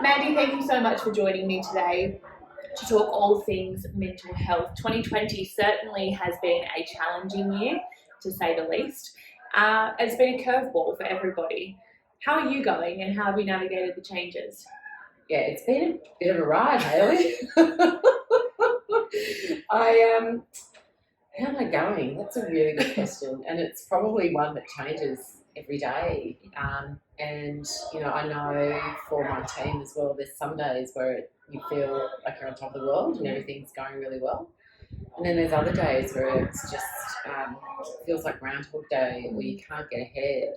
Mandy, thank you so much for joining me today to talk all things mental health. 2020 certainly has been a challenging year, to say the least. It's been a curveball for everybody. How are you going and how have you navigated the changes? Yeah, it's been a bit of a ride, Hayley. How am I going? That's a really good question, and it's probably one that changes every day. And I know for my team as well, there's some days where you feel like you're on top of the world and everything's going really well, and then there's other days where it's just feels like Groundhog Day, where you can't get ahead.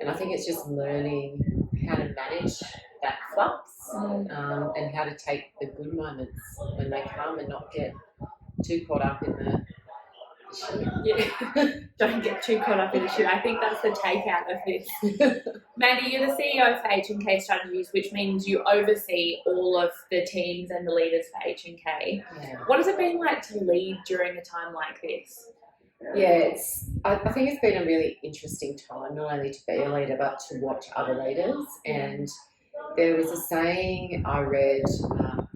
And I think it's just learning how to manage that flux and how to take the good moments when they come and not get too caught up in the shit. Yeah. Don't get too caught up in the shit. I think that's the takeout of this. Mandy, you're the CEO for H&K Strategies, which means you oversee all of the teams and the leaders for H&K. Yeah. What has it been like to lead during a time like this? Yeah, I think it's been a really interesting time, not only to be a leader, but to watch other leaders. And there was a saying I read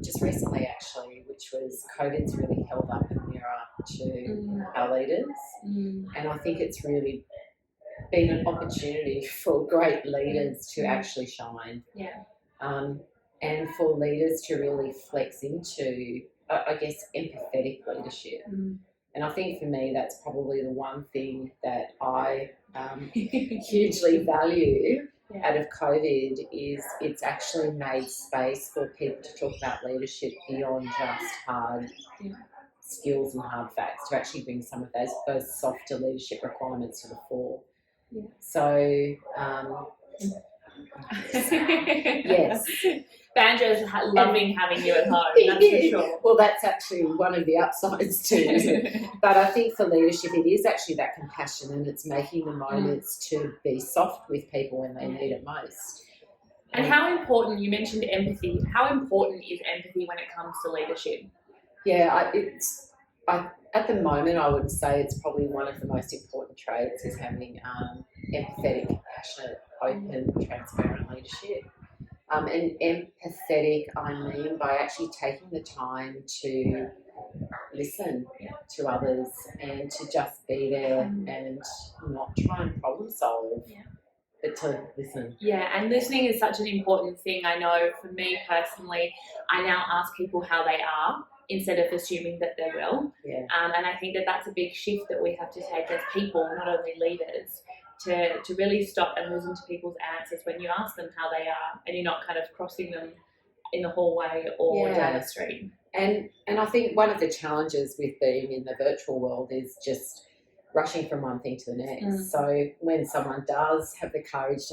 just recently, actually, which was COVID's really held up a mirror to our leaders. And I think it's really been an opportunity for great leaders to actually shine. Yeah. And for leaders to really flex into, I guess, empathetic leadership. And I think for me, that's probably the one thing that I hugely value out of COVID is it's actually made space for people to talk about leadership beyond just hard skills and hard facts, to actually bring some of those softer leadership requirements to the fore. Yeah. So, yes. Banjo's loving having you at home, that's for sure. Well, that's actually one of the upsides too, isn't it? But I think for leadership, it is actually that compassion, and it's making the moments to be soft with people when they need it most. And how important, you mentioned empathy, how important is empathy when it comes to leadership? Yeah, at the moment, I would say it's probably one of the most important traits is having empathetic, compassionate, open, transparent leadership. And empathetic, I mean by actually taking the time to listen to others and to just be there and not try and problem solve, but to listen. Yeah, and listening is such an important thing. I know for me personally, I now ask people how they are instead of assuming that they will. Yeah. And I think that that's a big shift that we have to take as people, not only leaders, to really stop and listen to people's answers when you ask them how they are and you're not kind of crossing them in the hallway or down the street. And I think one of the challenges with being in the virtual world is just rushing from one thing to the next. So when someone does have the courage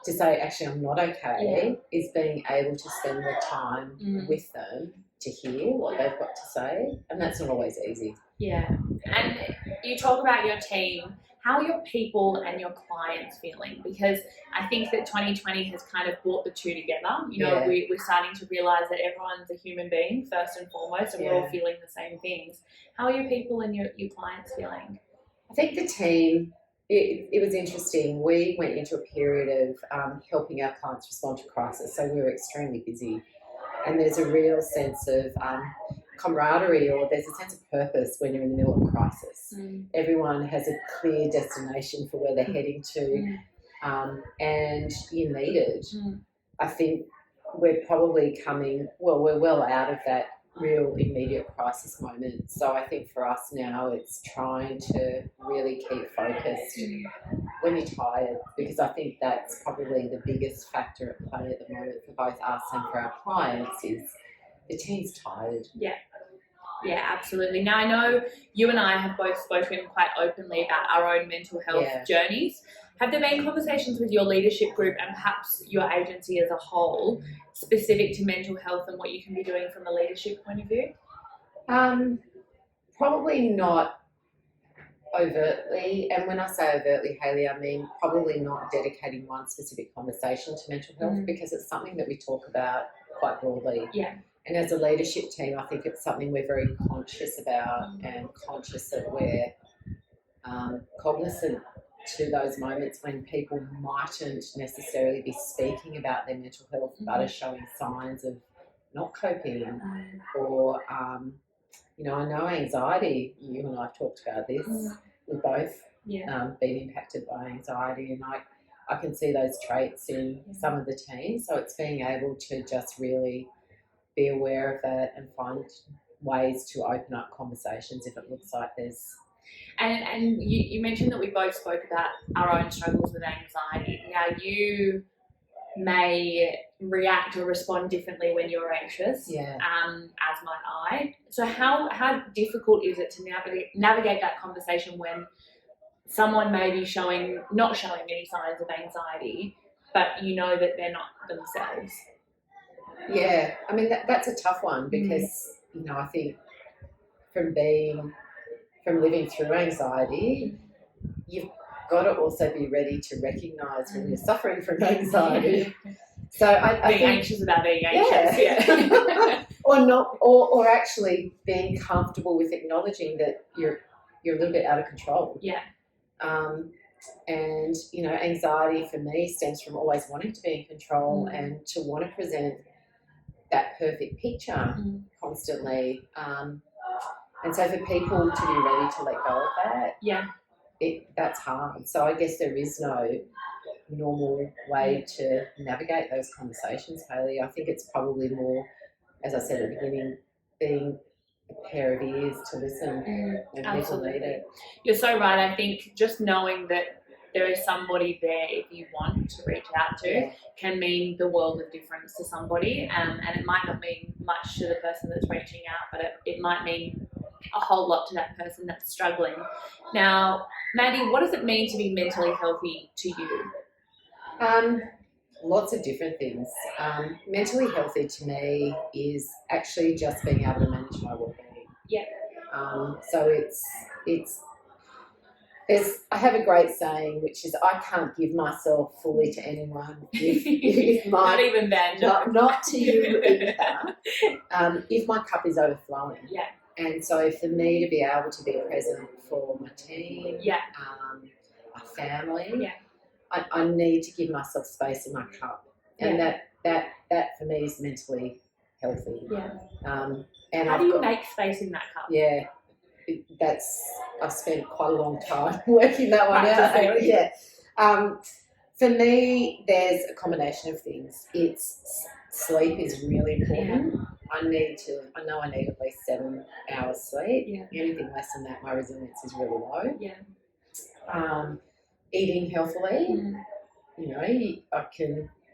to say, actually, I'm not okay, is being able to spend the time with them to hear what they've got to say. And that's not always easy. Yeah. And you talk about your team. How are your people and your clients feeling? Because I think that 2020 has kind of brought the two together. We're starting to realise that everyone's a human being first and foremost, and we're all feeling the same things. How are your people and your clients feeling? I think the team, it was interesting. We went into a period of helping our clients respond to crisis, so we were extremely busy. And there's a real sense of camaraderie, or there's a sense of purpose when you're in the middle of crisis. Everyone has a clear destination for where they're heading to, and you need it. I think we're probably we're well out of that real immediate crisis moment. So I think for us now, it's trying to really keep focused when you're tired, because I think that's probably the biggest factor at play at the moment for both us and for our clients is the team's tired. Yeah, absolutely. Now, I know you and I have both spoken quite openly about our own mental health journeys. Have there been conversations with your leadership group and perhaps your agency as a whole specific to mental health and what you can be doing from a leadership point of view? Probably not overtly. And when I say overtly, Hayley, I mean probably not dedicating one specific conversation to mental health, because it's something that we talk about quite broadly. Yeah. And as a leadership team, I think it's something we're very conscious about and conscious that we're cognizant to those moments when people mightn't necessarily be speaking about their mental health, but are showing signs of not coping, or you know, I know anxiety. You and I have talked about this. We've both been impacted by anxiety, and I can see those traits in some of the team. So it's being able to just really be aware of that and find ways to open up conversations if it looks like there's... And you mentioned that we both spoke about our own struggles with anxiety. Now, you may react or respond differently when you're anxious, as might I. So how difficult is it to navigate that conversation when someone may be not showing any signs of anxiety, but you know that they're not themselves? Yeah, I mean, that's a tough one because, you know, I think from living through anxiety, you've got to also be ready to recognise when you're suffering from anxiety. So I being think, anxious about being anxious, or actually being comfortable with acknowledging that you're a little bit out of control. Yeah. And you know, anxiety for me stems from always wanting to be in control and to want to present that perfect picture constantly. And so for people to be ready to let go of that, that's hard. So I guess there is no normal way to navigate those conversations, Hayley. I think it's probably more, as I said at the beginning, being a pair of ears to listen when people need it. You're so right. I think just knowing that there is somebody there if you want to reach out to can mean the world of difference to somebody, and it might not mean much to the person that's reaching out, but it might mean a whole lot to that person that's struggling. Now, Mandy, what does it mean to be mentally healthy to you? Lots of different things. Mentally healthy to me is actually just being able to manage my well-being. Yeah. So I have a great saying, which is, I can't give myself fully to anyone if not even then. Not to you either. If my cup is overflowing. Yeah. And so for me to be able to be present for my team, my family, I need to give myself space in my cup. And that for me is mentally healthy. Yeah. And how do you make space in that cup? Yeah. I've spent quite a long time working that one out. Yeah. For me, there's a combination of things. Sleep is really important. Yeah. I know I need at least 7 hours sleep. Yeah. Anything less than that, my resilience is really low. Yeah. Eating healthily. You know,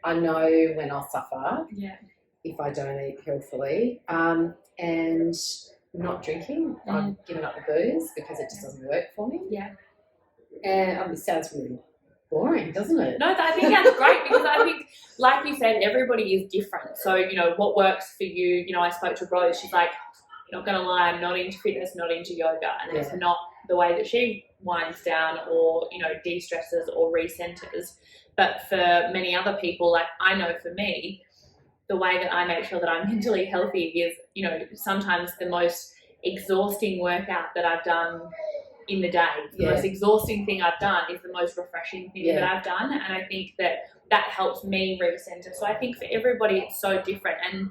I know when I'll suffer if I don't eat healthily. And not drinking. I've given up the booze because it just doesn't work for me. Yeah. And it sounds really boring, doesn't it? No, I think that's great because I think, like you said, everybody is different. So, you know, what works for you, you know, I spoke to Rose, she's like, not going to lie, I'm not into fitness, not into yoga. And it's not the way that she winds down or, you know, de-stresses or recenters. But for many other people, like I know for me, the way that I make sure that I'm mentally healthy is, you know, sometimes the most exhausting workout that I've done in the day. The most exhausting thing I've done is the most refreshing thing that I've done. And I think that helps me recenter. So I think for everybody it's so different. And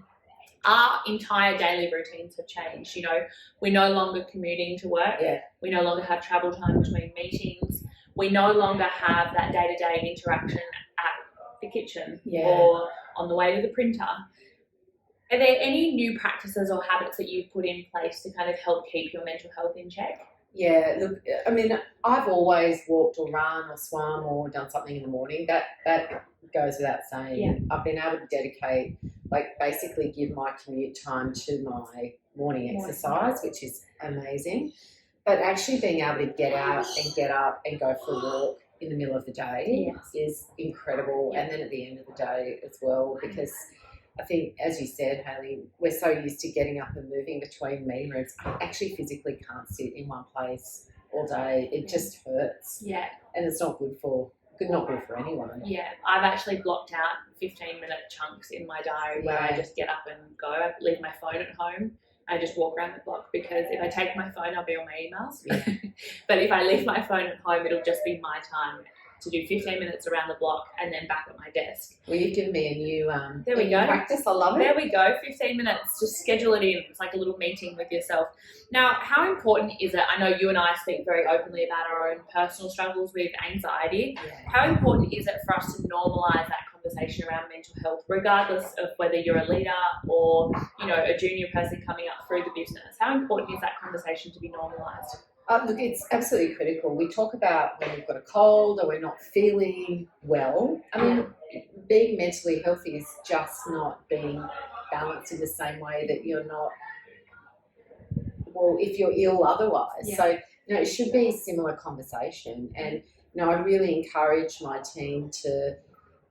our entire daily routines have changed. You know, we're no longer commuting to work. Yeah. We no longer have travel time between meetings. We no longer have that day-to-day interaction at the kitchen or on the way to the printer. Are there any new practices or habits that you've put in place to kind of help keep your mental health in check? Yeah, look, I mean, I've always walked or run or swum or done something in the morning. That goes without saying. Yeah. I've been able to dedicate, like basically give my commute time to my morning exercise, which is amazing. But actually being able to get out and get up and go for a walk in the middle of the day is incredible. Yeah. And then at the end of the day as well, because I think, as you said, Hayley, we're so used to getting up and moving between meeting rooms. I actually physically can't sit in one place all day. It just hurts. Yeah. And it's not good for anyone. Yeah. I've actually blocked out 15-minute chunks in my diary where I just get up and go. I leave my phone at home I just walk around the block, because if I take my phone, I'll be on my emails. Yeah. But if I leave my phone at home, it'll just be my time to do 15 minutes around the block and then back at my desk. Well, you've given me a new There we go. practice. I love it. There we go. 15 minutes. Just schedule it in. It's like a little meeting with yourself. Now, how important is it? I know you and I speak very openly about our own personal struggles with anxiety. Yeah. How important is it for us to normalise that conversation around mental health, regardless of whether you're a leader or, you know, a junior person coming up through the business? How important is that conversation to be normalised? Look, it's absolutely critical. We talk about when we've got a cold or we're not feeling well. I mean, being mentally healthy is just not being balanced in the same way that you're not, well, if you're ill otherwise. Yeah. So, you know, it should be a similar conversation. And, you know, I really encourage my team to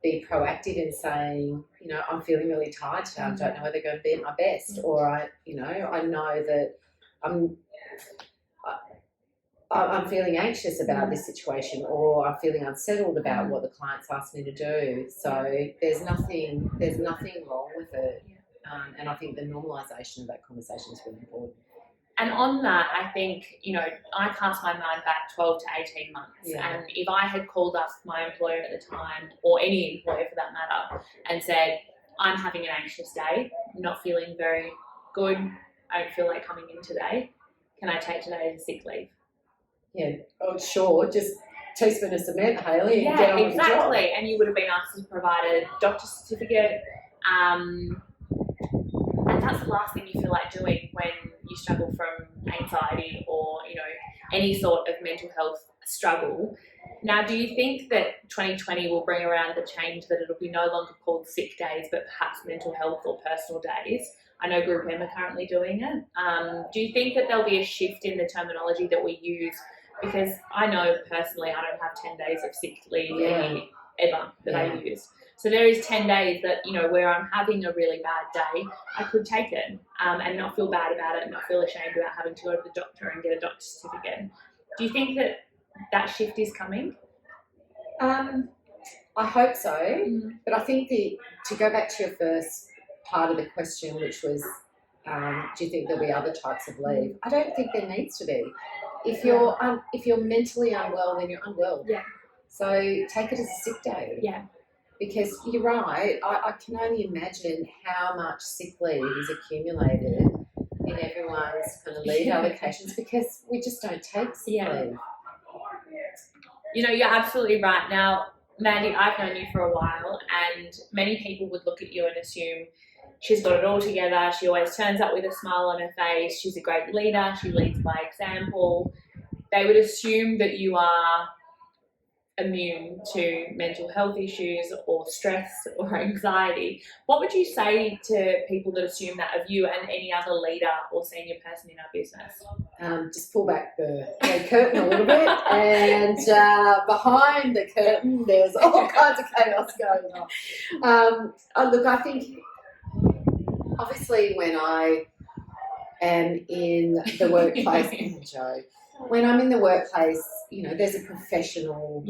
be proactive in saying, you know, I'm feeling really tired today. I don't know whether I'm going to be at my best. Or I know that I'm feeling anxious about this situation, or I'm feeling unsettled about what the client's asked me to do. So there's nothing wrong with it. And I think the normalisation of that conversation is really important. And on that, I think, you know, I cast my mind back 12 to 18 months. Yeah. And if I had called up my employer at the time, or any employer for that matter, and said, I'm having an anxious day, not feeling very good, I don't feel like coming in today, can I take today as a sick leave? Yeah, oh, sure. Just teaspoon of cement, Hayley, and get on with the job. Exactly. And you would have been asked to provide a doctor's certificate. And that's the last thing you feel like doing when you struggle from anxiety or, you know, any sort of mental health struggle. Now, do you think that 2020 will bring around the change that it'll be no longer called sick days, but perhaps mental health or personal days? I know Group M are currently doing it. Do you think that there'll be a shift in the terminology that we use? Because I know personally I don't have 10 days of sick leave ever that I use. So there is 10 days that, you know, where I'm having a really bad day, I could take it and not feel bad about it and not feel ashamed about having to go to the doctor and get a doctor's certificate. Do you think that that shift is coming? I hope so. But I think to go back to your first part of the question, which was, do you think there'll be other types of leave? I don't think there needs to be. If you're mentally unwell, then you're unwell. Yeah. So take it as a sick day. Yeah. Because you're right, I can only imagine how much sick leave is accumulated in everyone's kind of leave allocations, because we just don't take sick leave. You know, you're absolutely right. Now, Mandy, I've known you for a while, and many people would look at you and assume she's got it all together. She always turns up with a smile on her face. She's a great leader. She leads by example. They would assume that you are immune to mental health issues or stress or anxiety. What would you say to people that assume that of you and any other leader or senior person in our business? Just pull back the curtain a little bit, and behind the curtain there's all kinds of chaos going on. Look, I think obviously when I am in the workplace, when I'm in the workplace, you know, there's a professional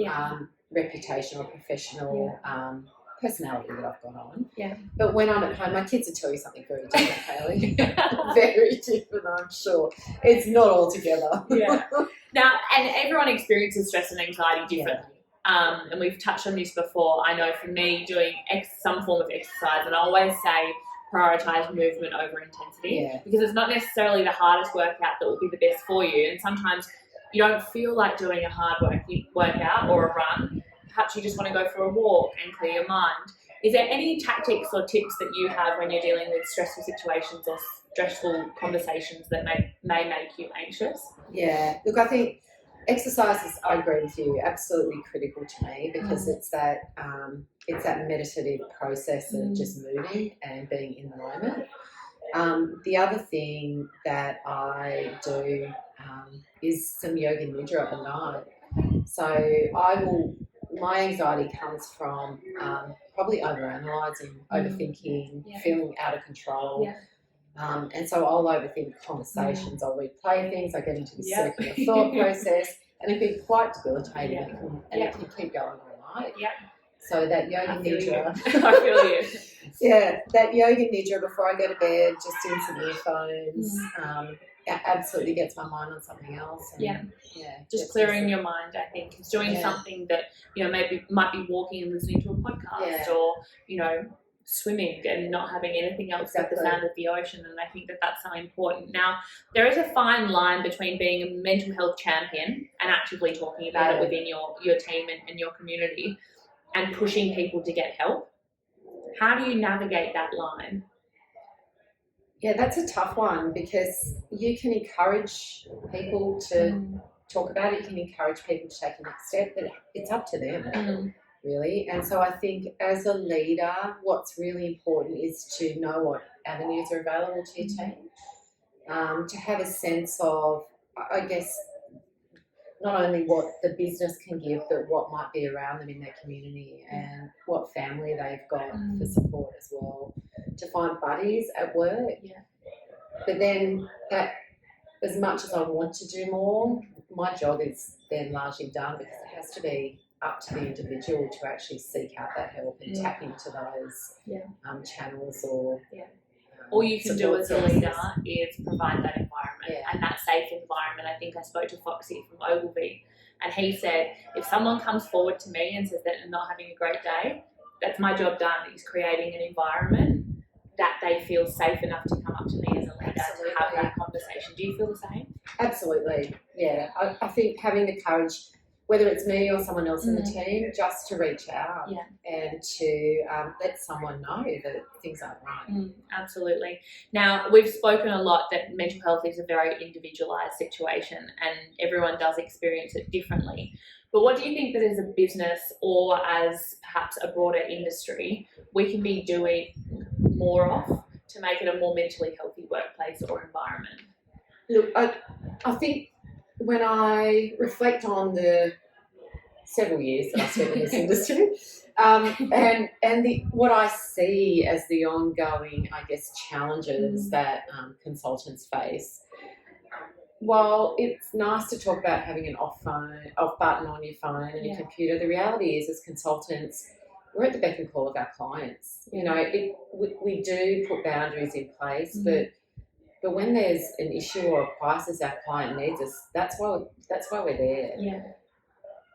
reputation or professional personality that I've got on. Yeah. But when I'm at home, my kids will tell you something very different, Hayley. Very different, I'm sure. It's not all together. Yeah. Now, and everyone experiences stress and anxiety differently. And we've touched on this before. I know for me, doing some form of exercise, and I always say prioritise movement over intensity, because it's not necessarily the hardest workout that will be the best for you. And sometimes you don't feel like doing a hard workout or a run. Perhaps you just want to go for a walk and clear your mind. Is there any tactics or tips that you have when you're dealing with stressful situations or stressful conversations that may make you anxious? Yeah, look, I think exercise is, I agree with you, absolutely critical to me, because it's that meditative process of just moving and being in the moment. The other thing that I do is some yoga nidra at night. So my anxiety comes from probably overanalyzing, overthinking, feeling out of control. And so I'll overthink conversations, I'll replay things, I get into this circular thought process, and it can be quite debilitating, and it can keep going all night. So that yoga I feel you. nidra. I feel you. Yeah, that yoga nidra before I go to bed, just in some earphones. Absolutely gets my mind on something else. And, yeah. Just clearing your mind, I think, is doing something that, you know, maybe might be walking and listening to a podcast or, you know, swimming and not having anything else but the sound of the ocean. And I think that that's so important. Now, there is a fine line between being a mental health champion and actively talking about it within your team and your community and pushing people to get help. How do you navigate that line? Yeah, that's a tough one because you can encourage people to talk about it. You can encourage people to take a next step, but it's up to them, really. And so I think as a leader, what's really important is to know what avenues are available to your team, to have a sense of, I guess, not only what the business can give, but what might be around them in their community and what family they've got for support as well. To find buddies at work. But then that, as much as I want to do more, my job is then largely done because it has to be up to the individual to actually seek out that help and tap into those channels or all you can do as a leader is provide that environment and that safe environment. I think I spoke to Foxy from Ogilvy and he said, if someone comes forward to me and says that they're not having a great day, that's my job done. Is creating an environment that they feel safe enough to come up to me as a leader to have that conversation. Do you feel the same? Absolutely, yeah. I think having the courage, whether it's me or someone else in the team, just to reach out and to let someone know that things aren't right. Absolutely. Now, we've spoken a lot that mental health is a very individualised situation and everyone does experience it differently. But what do you think that as a business or as perhaps a broader industry we can be doing more of to make it a more mentally healthy workplace or environment? Look, I think when I reflect on the several years that I spent in this industry and what I see as the ongoing, I guess, challenges that consultants face, while it's nice to talk about having an off button on your phone and your computer, the reality is as consultants, we're at the beck and call of our clients. You know, we do put boundaries in place, but when there's an issue or a crisis our client needs us, that's why we're there. Yeah.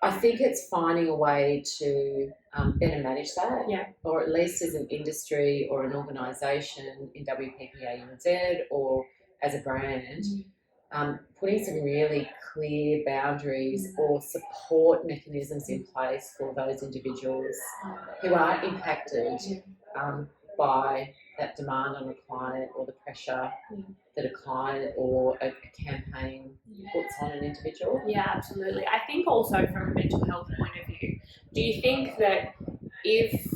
I think it's finding a way to better manage that, or at least as an industry or an organisation in WPP AUNZ or as a brand, putting some really clear boundaries or support mechanisms in place for those individuals who are impacted by that demand on a client or the pressure that a client or a campaign puts on an individual. Yeah, absolutely. I think also from a mental health point of view, do you think that if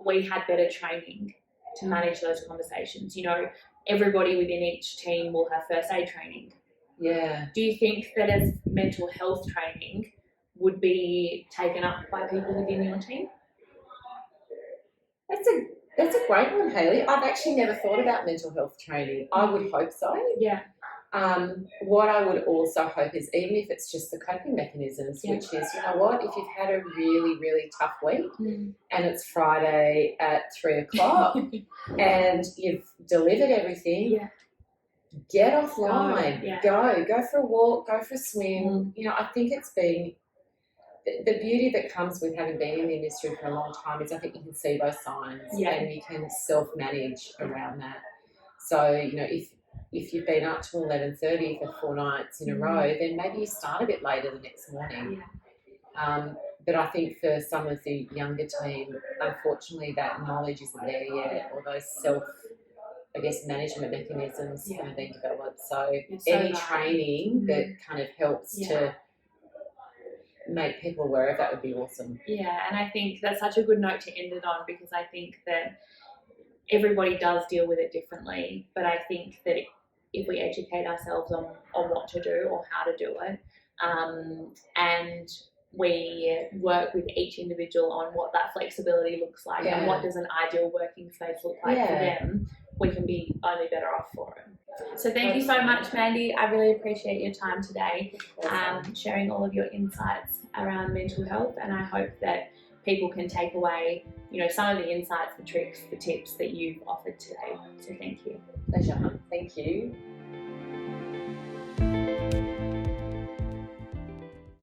we had better training to manage those conversations, you know, everybody within each team will have first aid training. Yeah. Do you think that as mental health training would be taken up by people within your team? That's a great one, Hayley. I've actually never thought about mental health training. I would hope so. Yeah. What I would also hope is, even if it's just the coping mechanisms, which is, you know what, if you've had a really, really tough week and it's Friday at 3:00 and you've delivered everything, get offline, go for a walk, go for a swim. You know, I think it's been the beauty that comes with having been in the industry for a long time is I think you can see those signs and you can self-manage around that. So, you know, if you've been up till 11:30 for 4 nights in a row, then maybe you start a bit later the next morning. But I think for some of the younger team, unfortunately, that knowledge isn't there yet, or those management mechanisms haven't been developed. So any training that kind of helps to make people aware of that would be awesome. Yeah, and I think that's such a good note to end it on, because I think that everybody does deal with it differently, but I think that if we educate ourselves on what to do or how to do it, and we work with each individual on what that flexibility looks like and what does an ideal working space look like for them, we can be only better off for it. So thank you so much, Mandy. I really appreciate your time today, sharing all of your insights around mental health, and I hope that people can take away, you know, some of the insights, the tricks, the tips that you've offered today. So thank you. Pleasure. Thank you.